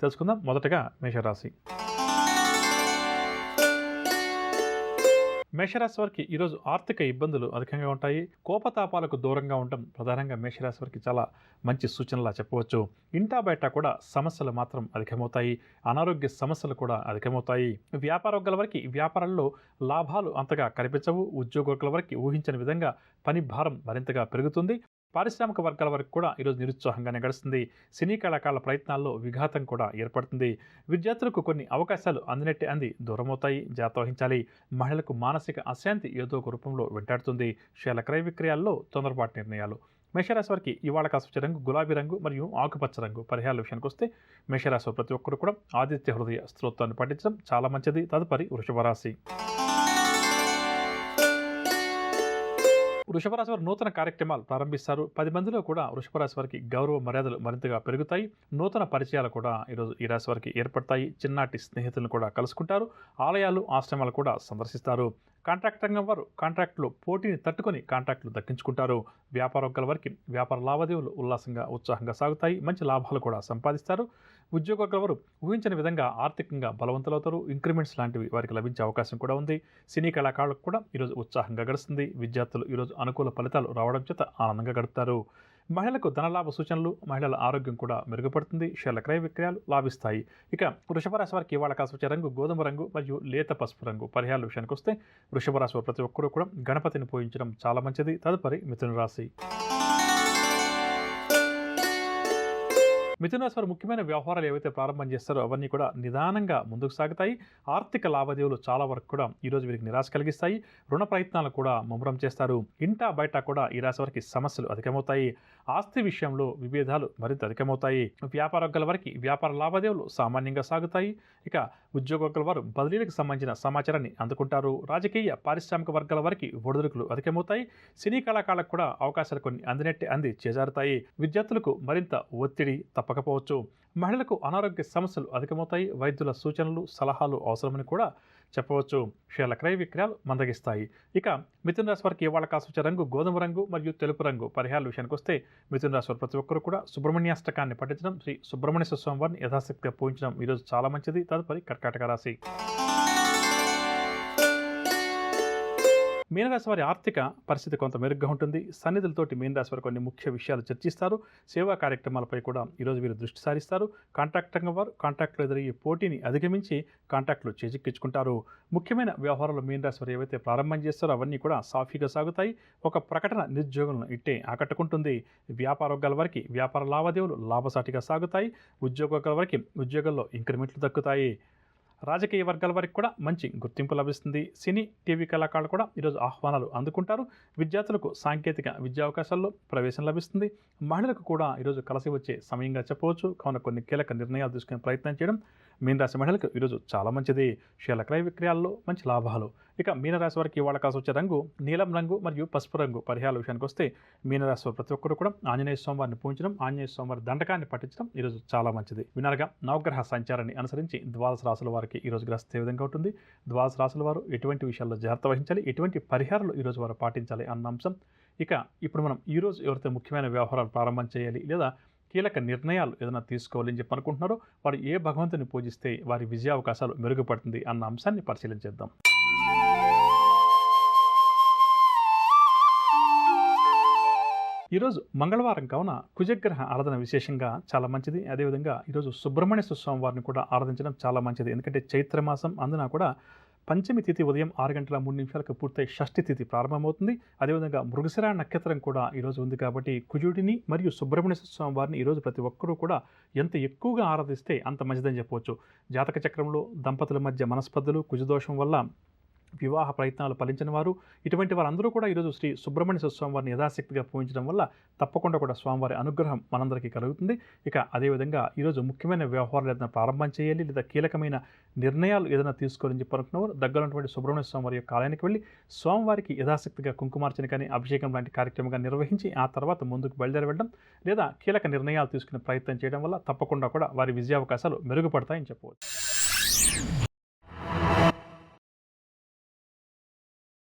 తెలుసుకుందాం. మొదటగా మేషరాశి. మేషరాశి వారికి ఈరోజు ఆర్థిక ఇబ్బందులు అధికంగా ఉంటాయి. కోపతాపాలకు దూరంగా ఉండటం ప్రధానంగా మేషరాశి వారికి చాలా మంచి సూచనలా చెప్పవచ్చు. ఇంటా బయట కూడా సమస్యలు మాత్రం అధికమవుతాయి. అనారోగ్య సమస్యలు కూడా అధికమవుతాయి. వ్యాపారవర్గాల వారికి వ్యాపారంలో లాభాలు అంతగా కనిపించవు. ఉద్యోగుల వారికి ఊహించని విధంగా పని భారం మరింతగా పెరుగుతుంది. పారిశ్రామిక వర్గాల వరకు కూడా ఈరోజు నిరుత్సాహంగానే గడుస్తుంది. సినీ కళాకారుల ప్రయత్నాల్లో విఘాతం కూడా ఏర్పడుతుంది. విద్యార్థులకు కొన్ని అవకాశాలు అందినట్టే అంది దూరమవుతాయి. జాగ్రత్త వహించాలి. మహిళలకు మానసిక అశాంతి ఏదో ఒక రూపంలో వెంటాడుతుంది. షేర్ల క్రయ విక్రయాల్లో తొందరపాటు నిర్ణయాలు. మేషరాశి వారికి ఇవాళ కాసుపచ్చ రంగు గులాబీ రంగు మరియు ఆకుపచ్చ రంగు. పరిహారాల విషయానికి వస్తే మేషరాశి ప్రతి ఒక్కరు కూడా ఆదిత్య హృదయ స్తోత్రాన్ని పఠించడం చాలా మంచిది. తదుపరి వృషభ రాశి. వృషభ రాశి వారు నూతన కార్యక్రమాలు ప్రారంభిస్తారు. 10 మందిలో కూడా వృషభ రాశి వారికి గౌరవ మర్యాదలు మరింతగా పెరుగుతాయి. నూతన పరిచయాలు కూడా ఈరోజు ఈ రాశి వారికి ఏర్పడతాయి. చిన్ననాటి స్నేహితులను కూడా కలుసుకుంటారు. ఆలయాలు ఆశ్రమాలు కూడా సందర్శిస్తారు. కాంట్రాక్ట్ రంగం వారు కాంట్రాక్టులో పోటీని తట్టుకొని కాంట్రాక్టులు దక్కించుకుంటారు. వ్యాపారవర్గాల వారికి వ్యాపార లావాదేవీలు ఉల్లాసంగా ఉత్సాహంగా సాగుతాయి. మంచి లాభాలు కూడా సంపాదిస్తారు. ఉద్యోగవర్గాల వారు ఊహించని విధంగా ఆర్థికంగా బలవంతులవుతారు. ఇంక్రిమెంట్స్ లాంటివి వారికి లభించే అవకాశం కూడా ఉంది. సినీ కళాకారులకు కూడా ఈరోజు ఉత్సాహంగా గడుస్తుంది. విద్యార్థులు ఈరోజు అనుకూల ఫలితాలు రావడం చేత ఆనందంగా గడుపుతారు. మహిళలకు ధనలాభ సూచనలు, మహిళల ఆరోగ్యం కూడా మెరుగుపడుతుంది. షేర్ల క్రయ విక్రయాలు లాభిస్తాయి. ఇక వృషభ రాశి వారికి ఇవాళ కాసుపచ్చ రంగు గోధుమ రంగు మరియు లేత పసుపు రంగు. పరిహారాల విషయానికి వస్తే వృషభ రాశి వారు ప్రతి ఒక్కరూ కూడా గణపతిని పూజించడం చాలా మంచిది. తదుపరి మిథున రాశి. మిథున రాశి వారు ముఖ్యమైన వ్యవహారాలు ఏవైతే ప్రారంభం చేస్తారో అవన్నీ కూడా నిదానంగా ముందుకు సాగుతాయి. ఆర్థిక లావాదేవీలు చాలా వరకు కూడా ఈరోజు వీరికి నిరాశ కలిగిస్తాయి. రుణ ప్రయత్నాలు కూడా ముమ్మరం చేస్తారు. ఇంటా బయట కూడా ఈ రాశి వారికి సమస్యలు అధికమవుతాయి. ఆస్తి విషయంలో విభేదాలు మరింత అధికమవుతాయి. వ్యాపారవర్గాల వారికి వ్యాపార లావాదేవీలు సామాన్యంగా సాగుతాయి. ఇక ఉద్యోగవర్గాల వారు బదిలీలకు సంబంధించిన సమాచారాన్ని అందుకుంటారు. రాజకీయ పారిశ్రామిక వర్గాల వారికి ఒడిదుడుకులు అధికమవుతాయి. సినీ కళాకారులకు కూడా అవకాశాలు కొన్ని అందినట్టే అంది చేజారుతాయి. విద్యార్థులకు మరింత ఒత్తిడి తప్పకపోవచ్చు. మహిళలకు అనారోగ్య సమస్యలు అధికమవుతాయి. వైద్యుల సూచనలు సలహాలు అవసరమని కూడా చెప్పవచ్చు. షేర్ల క్రయ విక్రయాలు మందగిస్తాయి. ఇక మిథున రాశి వారికి ఇవాళ కాసుపచ్చ రంగు గోధుమ రంగు మరియు తెలుపు రంగు. పరిహారాల విషయానికి వస్తే మిథున రాశి వారు ప్రతి ఒక్కరు కూడా సుబ్రహ్మణ్యాష్టకాన్ని పఠించడం, శ్రీ సుబ్రహ్మణ్య స్వామి వారిని యథాశక్తిగా పూజించడం ఈరోజు చాలా మంచిది. తదుపరి కర్కాటక రాశి. మీనరాశి వారి ఆర్థిక పరిస్థితి కొంత మెరుగ్గా ఉంటుంది. సన్నిధులతోటి మీనరాశి వారు కొన్ని ముఖ్య విషయాలు చర్చిస్తారు. సేవా కార్యక్రమాలపై కూడా ఈరోజు వీరు దృష్టి సారిస్తారు. కాంట్రాక్ట్ రంగం వారు కాంట్రాక్టులు ఎదురయ్యే పోటీని అధిగమించి కాంట్రాక్టులు చేజిక్కించుకుంటారు. ముఖ్యమైన వ్యవహారాలు మీనరాశి వారు ఏవైతే ప్రారంభం చేస్తారో అవన్నీ కూడా సాఫీగా సాగుతాయి. ఒక ప్రకటన నిరుద్యోగులను ఇట్టే ఆకట్టుకుంటుంది. వ్యాపారవర్గాల వారికి వ్యాపార లావాదేవీలు లాభసాటిగా సాగుతాయి. ఉద్యోగవర్గాల వారికి ఉద్యోగాల్లో ఇంక్రిమెంట్లు దక్కుతాయి. రాజకీయ వర్గాల వారికి కూడా మంచి గుర్తింపు లభిస్తుంది. సినీ టీవీ కళాకారులు కూడా ఈరోజు ఆహ్వానాలు అందుకుంటారు. విద్యార్థులకు సాంకేతిక విద్యా అవకాశాల్లో ప్రవేశం లభిస్తుంది. మహిళలకు కూడా ఈరోజు కలిసి వచ్చే సమయంగా చెప్పవచ్చు. కావున కొన్ని కీలక నిర్ణయాలు తీసుకునే ప్రయత్నం చేయడం మీనరాశి మహిళలకు ఈరోజు చాలా మంచిది. షేర్ల క్రయ విక్రయాల్లో మంచి లాభాలు. ఇక మీనరాశి వారికి ఇవాళ కాసుపచ్చ రంగు నీలం రంగు మరియు పసుపు రంగు. పరిహారాల విషయానికి వస్తే మీనరాశి వారు ప్రతి ఒక్కరు కూడా ఆంజనేయ స్వామివారిని పూజించడం, ఆంజనేయ స్వామివారి దండకాన్ని పఠించడం ఈరోజు చాలా మంచిది. వినారుగా నవగ్రహ సంచారాన్ని అనుసరించి ద్వాదశ రాశుల వారికి ఈరోజు గ్రహిస్తే ఏ విధంగా ఉంటుంది, ద్వాదశ రాశుల వారు ఎటువంటి విషయాల్లో జాగ్రత్త వహించాలి, ఎటువంటి పరిహారాలు ఈరోజు వారు పాటించాలి అన్న అంశం. ఇక ఇప్పుడు మనం ఈరోజు ఎవరైతే ముఖ్యమైన వ్యవహారాలు ప్రారంభం చేయాలి లేదా కీలక నిర్ణయాలు ఏదైనా తీసుకోవాలని చెప్పి అనుకుంటున్నారో వారు ఏ భగవంతుని పూజిస్తే వారి విజయావకాశాలు మెరుగుపడుతుంది అన్న అంశాన్ని పరిశీలించేద్దాం. ఈరోజు మంగళవారం కావున కుజగ్రహ ఆరాధన విశేషంగా చాలా మంచిది. అదేవిధంగా ఈరోజు సుబ్రహ్మణ్య స్వామి వారిని కూడా ఆరాధించడం చాలా మంచిది. ఎందుకంటే చైత్రమాసం అందున కూడా పంచమి తిథి ఉదయం 6:03 పూర్తయి షష్ఠి తిథి ప్రారంభమవుతుంది. అదేవిధంగా మృగశిర నక్షత్రం కూడా ఈరోజు ఉంది కాబట్టి కుజుడిని మరియు సుబ్రహ్మణ్య స్వామి వారిని ఈరోజు ప్రతి ఒక్కరూ కూడా ఎంత ఎక్కువగా ఆరాధిస్తే అంత మంచిదని చెప్పవచ్చు. జాతక చక్రంలో దంపతుల మధ్య మనస్పర్ధలు, కుజదోషం వల్ల వివాహ ప్రయత్నాలు ఫలించిన వారు, ఇటువంటి వారందరూ కూడా ఈరోజు శ్రీ సుబ్రహ్మణ్య స్వామివారిని యథాశక్తిగా పూజించడం వల్ల తప్పకుండా కూడా స్వామివారి అనుగ్రహం మనందరికీ కలుగుతుంది. ఇక అదేవిధంగా ఈరోజు ముఖ్యమైన వ్యవహారాలు ఏదైనా ప్రారంభం చేయాలి లేదా కీలకమైన నిర్ణయాలు ఏదైనా తీసుకోవాలని చెప్పి అనుకున్నవారు దగ్గరున్నటువంటి సుబ్రహ్మణ్య స్వామివారి యొక్క ఆలయానికి వెళ్ళి స్వామివారికి యథాశక్తిగా కుంకుమార్చన కానీ అభిషేకం లాంటి కార్యక్రమంగా నిర్వహించి ఆ తర్వాత ముందుకు బయలుదేరి వెళ్ళడం లేదా కీలక నిర్ణయాలు తీసుకునే ప్రయత్నం చేయడం వల్ల తప్పకుండా కూడా వారి విజయావకాశాలు మెరుగుపడతాయని చెప్పవచ్చు.